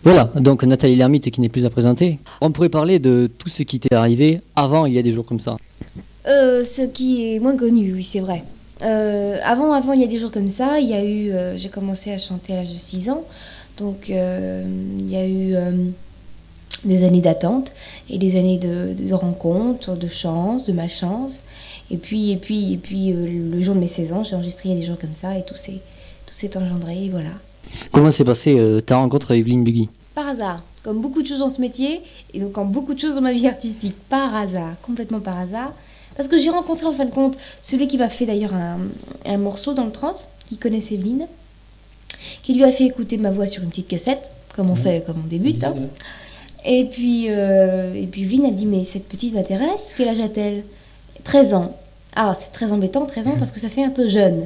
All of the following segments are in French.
Voilà, donc Nathalie Lermite qui n'est plus à présenter. On pourrait parler de tout ce qui t'est arrivé avant, il y a des jours comme ça. Ce qui est moins connu, oui, c'est vrai. Avant, il y a des jours comme ça, il y a eu, j'ai commencé à chanter à l'âge de 6 ans, donc il y a eu des années d'attente et des années de rencontres, de chance, de malchance. Et puis le jour de mes 16 ans, j'ai enregistré il y a des jours comme ça et tout s'est engendré, et voilà. Comment s'est passée ta rencontre avec Evelyne Bugui? Par hasard, comme beaucoup de choses dans ce métier, et donc comme beaucoup de choses dans ma vie artistique, par hasard, complètement par hasard. Parce que j'ai rencontré en fin de compte celui qui m'a fait d'ailleurs un morceau dans le 30, qui connaissait Evelyne, qui lui a fait écouter ma voix sur une petite cassette, comme on fait, comme on débute. Hein. Et puis Evelyne a dit, mais cette petite m'intéresse, quel âge a-t-elle? 13 ans. Ah, c'est très embêtant, 13 ans, parce que ça fait un peu jeune.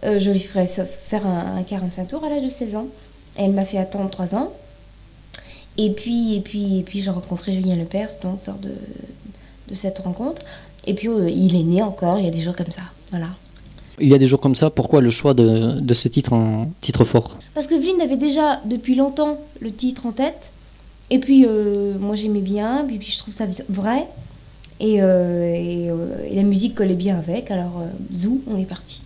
Je lui ferai faire un 45 tours à l'âge de 16 ans. Et elle m'a fait attendre 3 ans. Et puis j'ai rencontré Julien Lepers, donc, lors de cette rencontre. Et puis il est né encore, il y a des jours comme ça, voilà. Il y a des jours comme ça, pourquoi le choix de ce titre en titre fort? Parce que Evelyne avait déjà depuis longtemps le titre en tête. Et puis moi j'aimais bien, puis je trouve ça vrai. Et la musique collait bien avec, alors zou, on est parti.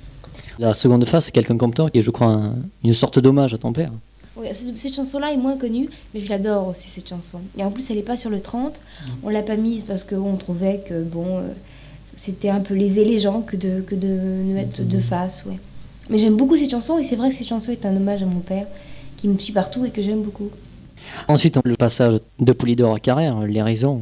La seconde phase, c'est quelqu'un comme toi, qui est, je crois, une sorte d'hommage à ton père. Oui, cette chanson-là est moins connue, mais je l'adore aussi, cette chanson. Et en plus, elle n'est pas sur le 30. On ne l'a pas mise parce qu'on trouvait que, c'était un peu léser les gens que de nous mettre de face, ouais. Mais j'aime beaucoup cette chanson, et c'est vrai que cette chanson est un hommage à mon père, qui me suit partout et que j'aime beaucoup. Ensuite, le passage de Polydor à Carrère, les raisons.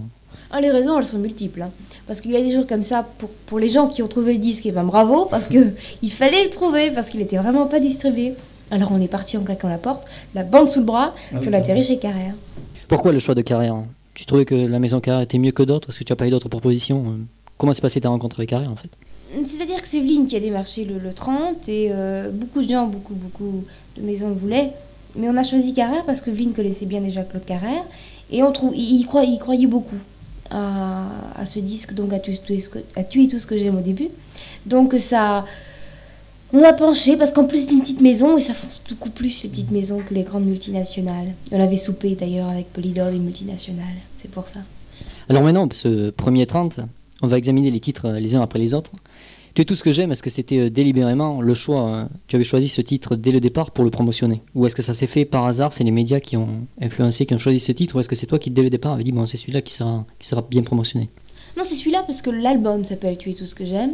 Ah, les raisons, elles sont multiples. Hein. Parce qu'il y a des jours comme ça, pour les gens qui ont trouvé le disque, et ben bravo, parce qu'il fallait le trouver, parce qu'il n'était vraiment pas distribué. Alors on est parti en claquant la porte, la bande sous le bras, puis on a atterri chez Carrère. Pourquoi le choix de Carrère? Tu trouvais que la maison Carrère était mieux que d'autres? Est-ce que tu n'as pas eu d'autres propositions? Comment s'est passée ta rencontre avec Carrère en fait? C'est-à-dire que c'est Evelyne qui a démarché le 30 et beaucoup de gens, beaucoup de maisons le voulaient. Mais on a choisi Carrère parce que Evelyne connaissait bien déjà Claude Carrère et il croyait beaucoup à ce disque, donc à Tu es tout ce que j'aime au début. Donc ça... On a penché parce qu'en plus c'est une petite maison et ça fonce beaucoup plus les petites maisons que les grandes multinationales. On avait soupé d'ailleurs avec Polydor des multinationales, c'est pour ça. Alors maintenant, ce premier 30, on va examiner les titres les uns après les autres. Tu es tout ce que j'aime, est-ce que c'était délibérément le choix, tu avais choisi ce titre dès le départ pour le promotionner? Ou est-ce que ça s'est fait par hasard, c'est les médias qui ont influencé, qui ont choisi ce titre? Ou est-ce que c'est toi qui dès le départ avait dit bon c'est celui-là qui sera bien promotionné? Non, c'est celui-là parce que l'album s'appelle Tu es tout ce que j'aime.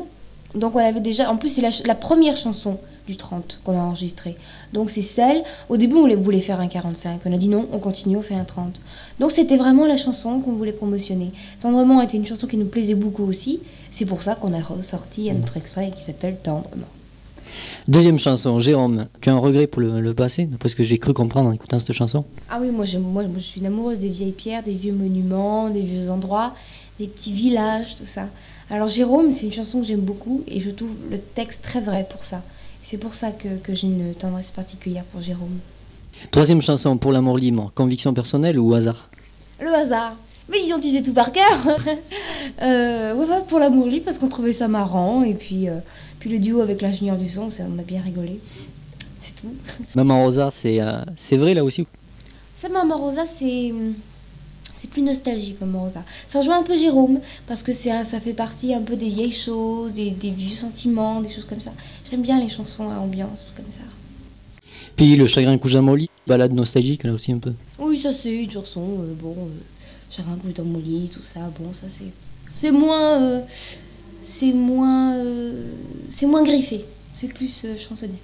Donc on avait déjà, en plus c'est la première chanson du 30 qu'on a enregistrée. Donc c'est celle, au début on voulait faire un 45, on a dit non, on continue, on fait un 30. Donc c'était vraiment la chanson qu'on voulait promotionner. Tendrement était une chanson qui nous plaisait beaucoup aussi, c'est pour ça qu'on a ressorti un autre extrait qui s'appelle Tendrement. Deuxième chanson, Jérôme, tu as un regret pour le passé, d'après ce que j'ai cru comprendre en écoutant cette chanson? Ah oui, moi je suis une amoureuse des vieilles pierres, des vieux monuments, des vieux endroits, des petits villages, tout ça. Alors Jérôme, c'est une chanson que j'aime beaucoup et je trouve le texte très vrai pour ça. C'est pour ça que j'ai une tendresse particulière pour Jérôme. Troisième chanson, Pour l'amour libre, conviction personnelle ou hasard? Le hasard. Mais ils ont disait tout par cœur. Ouais, pour l'amour libre parce qu'on trouvait ça marrant et puis le duo avec l'ingénieur du son, on a bien rigolé. C'est tout. Maman Rosa, c'est vrai là aussi? Ça, Maman Rosa, c'est plus nostalgique, Maman Rosa. Ça rejoint un peu Jérôme, parce que ça fait partie un peu des vieilles choses, des vieux sentiments, des choses comme ça. J'aime bien les chansons à ambiance, comme ça. Puis Le chagrin couche dans mon lit, balade nostalgique là aussi un peu. Oui, ça c'est une chanson, chagrin couche dans mon lit, tout ça, bon, ça c'est moins... c'est moins griffé, c'est plus chansonnette.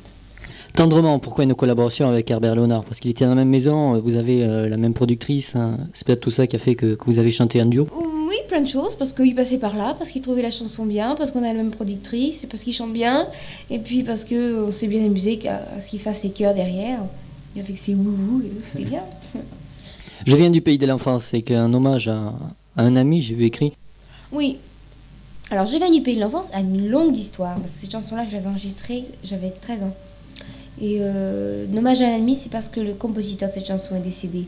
Tendrement, pourquoi une collaboration avec Herbert Léonard? Parce qu'ils étaient dans la même maison, vous avez la même productrice, hein. C'est peut-être tout ça qui a fait que vous avez chanté en duo? Oui, plein de choses, parce qu'il passait par là, parce qu'il trouvait la chanson bien, parce qu'on a la même productrice, parce qu'il chante bien, et puis parce qu'on s'est bien amusé à ce qu'il fasse les chœurs derrière, et avec ses wouhou et tout, c'était bien. Je viens du pays de l'enfance, c'est qu'un hommage à un ami, j'ai vu écrit. Oui. Alors, Je viens du pays de l'enfance a une longue histoire, parce que cette chanson-là, je l'avais enregistrée, j'avais 13 ans. Et hommage à un ami, c'est parce que le compositeur de cette chanson est décédé.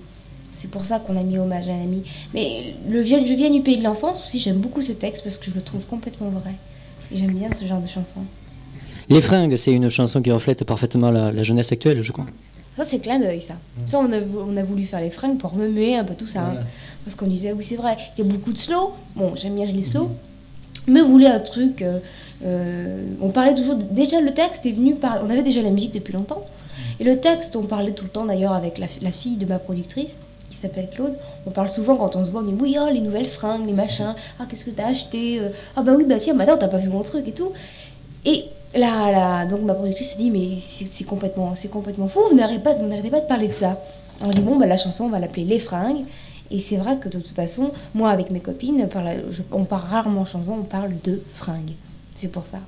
C'est pour ça qu'on a mis hommage à un ami. Mais Je viens du pays de l'enfance aussi, j'aime beaucoup ce texte parce que je le trouve complètement vrai. Et j'aime bien ce genre de chanson. Les fringues, c'est une chanson qui reflète parfaitement la jeunesse actuelle, je crois. Ça, c'est clin d'œil, ça. Ça, on a voulu faire les fringues pour remuer un peu tout ça. Hein. Parce qu'on disait, oui, c'est vrai, il y a beaucoup de slow. Bon, j'aime bien les slow. Mais on voulait un truc... on parlait toujours... Déjà, le texte est venu par... On avait déjà la musique depuis longtemps. Et le texte, on parlait tout le temps, d'ailleurs, avec la fille de ma productrice, qui s'appelle Claude. On parle souvent quand on se voit, on dit, oui, oh, les nouvelles fringues, les machins. Ah, qu'est-ce que t'as acheté? Ah, bah oui, bah tiens, attends, t'as pas vu mon truc et tout. Et... donc ma productrice s'est dit mais c'est complètement fou, vous n'arrêtez pas de parler de ça. On dit bon bah la chanson on va l'appeler Les Fringues et c'est vrai que de toute façon moi avec mes copines on parle rarement chanson, on parle de fringues. C'est pour ça.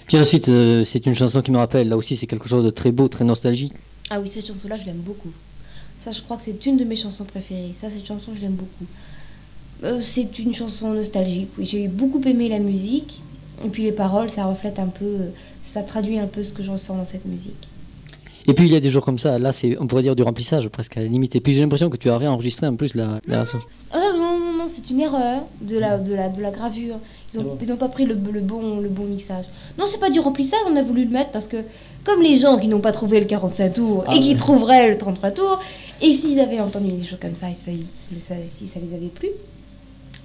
Puis ensuite c'est une chanson qui me rappelle, là aussi c'est quelque chose de très beau, très nostalgique. Ah oui, cette chanson là je l'aime beaucoup. Ça je crois que c'est une de mes chansons préférées. Ça cette chanson je l'aime beaucoup. C'est une chanson nostalgique. Oui, j'ai beaucoup aimé la musique. Et puis les paroles, ça reflète un peu, ça traduit un peu ce que je ressens dans cette musique. Et puis il y a des jours comme ça, là on pourrait dire du remplissage presque à la limite. Et puis j'ai l'impression que tu as réenregistré en plus la chanson. Non, c'est une erreur de la gravure. Ils ont pas pris le bon mixage. Non, c'est pas du remplissage, on a voulu le mettre parce que comme les gens qui n'ont pas trouvé le 45 tours et qui trouveraient le 33 tours, et s'ils avaient entendu des choses comme ça, et si ça les avait plu,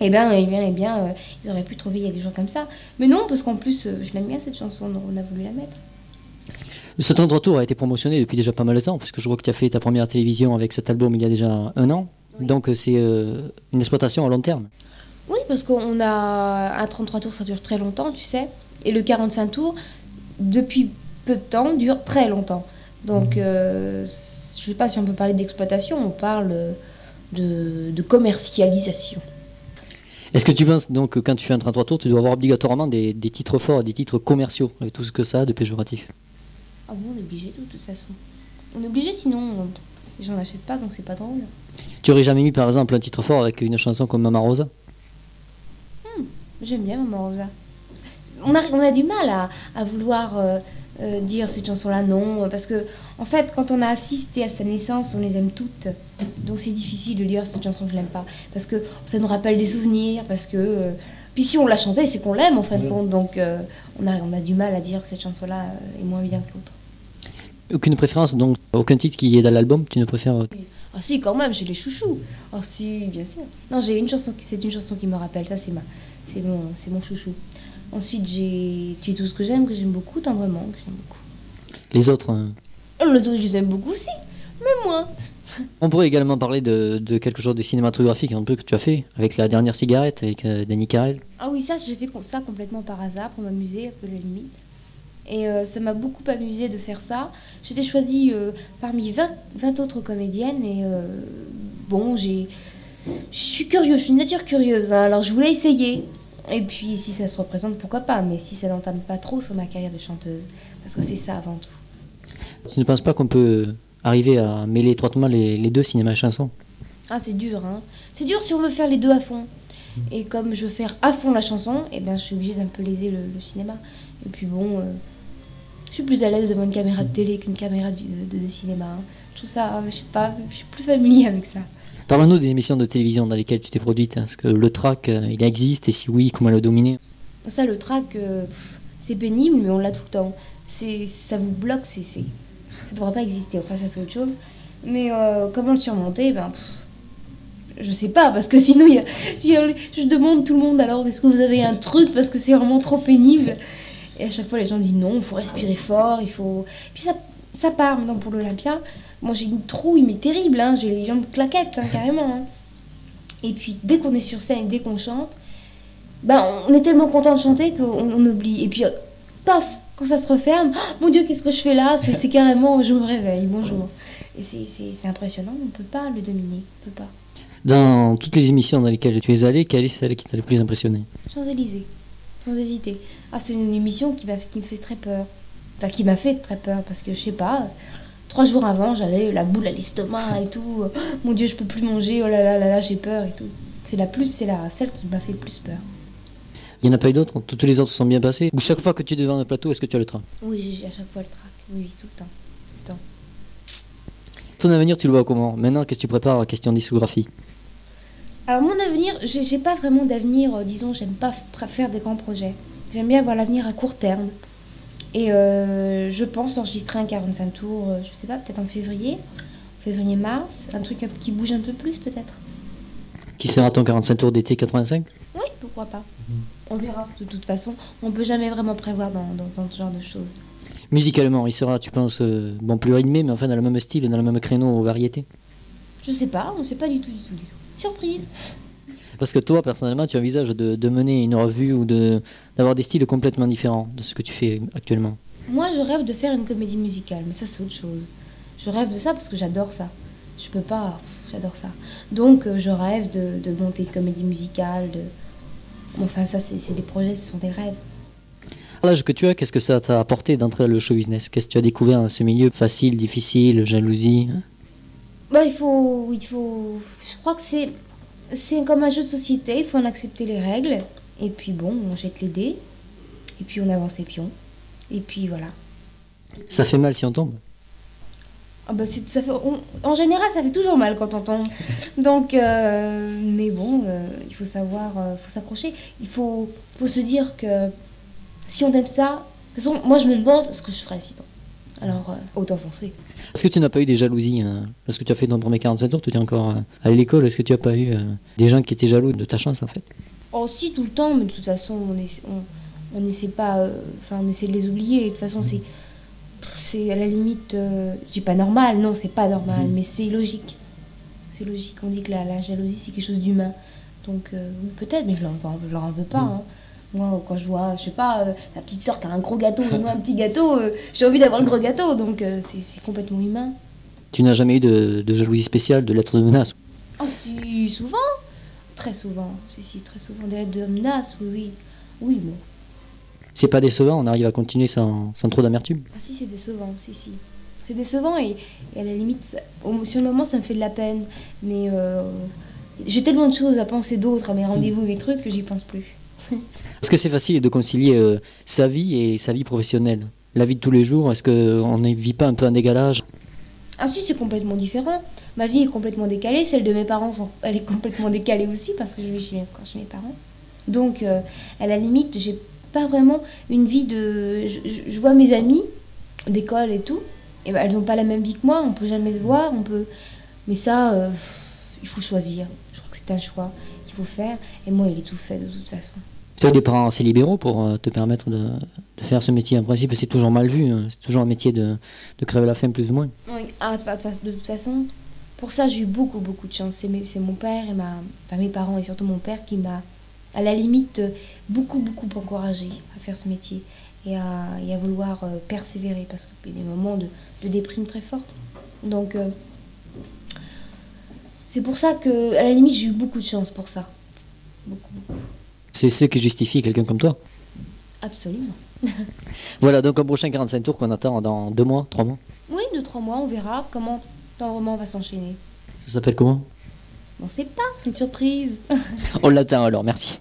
eh bien, ils auraient pu trouver, il y a des gens comme ça. Mais non, parce qu'en plus, je l'aime bien cette chanson, donc on a voulu la mettre. Ce 33 tours a été promotionné depuis déjà pas mal de temps, puisque je vois que tu as fait ta première télévision avec cet album il y a déjà 1 an. Oui. Donc c'est une exploitation à long terme. Oui, parce qu'on a un 33 tours, ça dure très longtemps, tu sais. Et le 45 tours, depuis peu de temps, dure très longtemps. Donc, je ne sais pas si on peut parler d'exploitation, on parle de commercialisation. Est-ce que tu penses donc que quand tu fais un 33 tours, tu dois avoir obligatoirement des titres forts, des titres commerciaux, avec tout ce que ça a de péjoratif? Ah bon, on est obligé de toute façon. On est obligé sinon les gens n'achètent pas, donc c'est pas drôle. Tu aurais jamais mis par exemple un titre fort avec une chanson comme Mama Rosa? J'aime bien Mama Rosa. On a du mal à vouloir dire cette chanson-là non, parce que en fait quand on a assisté à sa naissance, on les aime toutes. Donc c'est difficile de dire cette chanson je l'aime pas, parce que ça nous rappelle des souvenirs, parce que puis si on l'a chantée c'est qu'on l'aime en fin de compte, donc on a du mal à dire cette chanson-là est moins bien que l'autre. Aucune préférence, donc aucun titre qui est dans l'album, tu ne préfères? Ah si, quand même, j'ai les chouchous. Ah si, bien sûr. Non, j'ai une chanson c'est une chanson qui me rappelle, ça c'est mon chouchou. Ensuite, Tu es tout ce que j'aime beaucoup, Tendrement, que j'aime beaucoup. Les autres Les autres, je les aime beaucoup aussi, mais moins. On pourrait également parler de quelque chose de cinématographique un peu que tu as fait, avec La Dernière Cigarette, avec Danny Carell. Ah oui, ça, j'ai fait ça complètement par hasard, pour m'amuser, un peu la limite. Et ça m'a beaucoup amusé de faire ça. J'étais choisie parmi 20 autres comédiennes, et bon, je suis curieuse, je suis une nature curieuse, hein, alors je voulais essayer. Et puis si ça se représente, pourquoi pas, mais si ça n'entame pas trop sur ma carrière de chanteuse, parce que c'est ça avant tout. Tu ne penses pas qu'on peut arriver à mêler étroitement les deux, cinéma et chanson? Ah, c'est dur, hein. C'est dur si on veut faire les deux à fond. Et comme je veux faire à fond la chanson, eh ben, je suis obligée d'un peu léser le cinéma. Et puis bon, je suis plus à l'aise devant une caméra de télé qu'une caméra de cinéma. Hein. Je trouve ça, je sais pas, je suis plus familier avec ça. Parle-nous des émissions de télévision dans lesquelles tu t'es produite. Est-ce que le track, il existe? Et si oui, comment le dominer? Ça, le track, c'est pénible, mais on l'a tout le temps. Ça vous bloque, ça ne devrait pas exister. Enfin, ça, c'est autre chose. Mais comment le surmonter? Je sais pas, parce que sinon, je demande tout le monde, alors, est-ce que vous avez un truc? Parce que c'est vraiment trop pénible. Et à chaque fois, les gens me disent non, il faut respirer fort, il faut... Puis ça part, maintenant, pour l'Olympia. Moi, j'ai une trouille, mais terrible, hein. J'ai les jambes claquettes, hein, carrément. Hein. Et puis, dès qu'on est sur scène, dès qu'on chante, on est tellement content de chanter qu'on oublie. Et puis, paf, quand ça se referme, oh, mon Dieu, qu'est-ce que je fais là? C'est carrément, je me réveille, bonjour. Et c'est impressionnant, on ne peut pas le dominer, on peut pas. Dans toutes les émissions dans lesquelles tu es allée, quelle est celle qui t'a le plus impressionné? Champs-Élysées, sans hésiter. Ah, c'est une émission qui me fait très peur. Enfin, qui m'a fait très peur, parce que, je sais pas... 3 jours avant, j'avais la boule à l'estomac et tout. Oh, mon Dieu, je peux plus manger. Oh là là, j'ai peur et tout. C'est celle qui m'a fait le plus peur. Il n'y en a pas eu d'autres? Toutes les autres sont bien passées? Ou chaque fois que tu es devant un plateau, est-ce que tu as le trac? Oui, j'ai à chaque fois le trac. Oui, tout le temps. Tout le temps. Ton avenir, tu le vois comment? Maintenant, qu'est-ce que tu prépares à question discographie? Alors, mon avenir, j'ai pas vraiment d'avenir. Disons, j'aime pas faire des grands projets. J'aime bien avoir l'avenir à court terme. Et je pense enregistrer un 45 tours, je sais pas, peut-être en février, février-mars, un truc qui bouge un peu plus peut-être. Qui sera ton 45 tours d'été 85? Oui, pourquoi pas. On verra. De toute façon, on peut jamais vraiment prévoir dans ce genre de choses. Musicalement, il sera, tu penses, bon, plus rythmé, mais enfin dans le même style, dans le même créneau aux variétés? Je sais pas, on sait pas du tout. Surprise. Parce que toi, personnellement, tu envisages de mener une revue ou d'avoir des styles complètement différents de ce que tu fais actuellement? Moi, je rêve de faire une comédie musicale, mais ça, c'est autre chose. Je rêve de ça parce que j'adore ça. Je peux pas, j'adore ça. Donc, je rêve de monter une comédie musicale. Enfin, ça, c'est des projets, ce sont des rêves. À l'âge que tu as, qu'est-ce que ça t'a apporté d'entrer dans le show business? Qu'est-ce que tu as découvert dans ce milieu? Facile, difficile, jalousie? Bah, il faut, je crois que c'est comme un jeu de société, il faut en accepter les règles. Et puis bon, on jette les dés, et puis on avance les pions. Et puis voilà. Ça fait mal si on tombe? Ah bah en général, ça fait toujours mal quand on tombe. Donc, mais bon, il faut savoir, faut s'accrocher. Il faut se dire que si on aime ça, de toute façon, moi je me demande ce que je ferais sinon. Alors, autant foncer. Est-ce que tu n'as pas eu des jalousies parce que tu as fait ton premier 45 tours, tu étais encore à l'école, est-ce que tu n'as pas eu des gens qui étaient jaloux de ta chance en fait? Oh si, tout le temps, mais de toute façon, on essaie pas, enfin on essaie de les oublier. De toute façon, c'est à la limite, je dis pas normal, non, c'est pas normal, mais c'est logique. C'est logique, on dit que la jalousie c'est quelque chose d'humain. Donc oui, peut-être, mais je leur en veux pas. Hein. Moi, quand je vois, je sais pas, ma petite sœur qui a un gros gâteau et moi un petit gâteau, j'ai envie d'avoir le gros gâteau, donc c'est complètement humain. Tu n'as jamais eu de jalousie spéciale, de lettres de menace? Oh si, souvent. Très souvent, si, très souvent. Des lettres de menaces, oui. Oui, bon. C'est pas décevant, on arrive à continuer sans trop d'amertume? Ah si, c'est décevant, si. C'est décevant et à la limite, sur le moment, ça me fait de la peine. Mais j'ai tellement de choses à penser d'autres, à mes rendez-vous, mes trucs, que j'y pense plus. Est-ce que c'est facile de concilier sa vie et sa vie professionnelle? La vie de tous les jours, est-ce qu'on ne vit pas un peu un décalage? Ah si, c'est complètement différent. Ma vie est complètement décalée, celle de mes parents, elle est complètement décalée aussi, parce que je vis encore chez mes parents. Donc, à la limite, j'ai pas vraiment une vie de... Je vois mes amies d'école et tout, et ben, elles n'ont pas la même vie que moi, on peut jamais se voir, on peut... Mais ça, il faut choisir. Je crois que c'est un choix qu'il faut faire, et moi, il est tout fait de toute façon. Tu as des parents assez libéraux pour te permettre de faire ce métier. En principe, c'est toujours mal vu, hein. C'est toujours un métier de crever la faim, plus ou moins. Oui, de toute façon, pour ça, j'ai eu beaucoup de chance. C'est mon père et mes parents, et surtout mon père, qui m'a, à la limite, beaucoup encouragé à faire ce métier et à vouloir persévérer, parce qu'il y a des moments de déprime très forte. Donc, c'est pour ça que, à la limite, j'ai eu beaucoup de chance pour ça. Beaucoup. C'est ce qui justifie quelqu'un comme toi. Absolument. Voilà, donc un prochain 45 tours qu'on attend dans 2 mois, 3 mois. Oui, 2-3 mois, on verra comment on va s'enchaîner. Ça s'appelle comment? On sait pas, c'est une surprise. On l'attend alors, merci.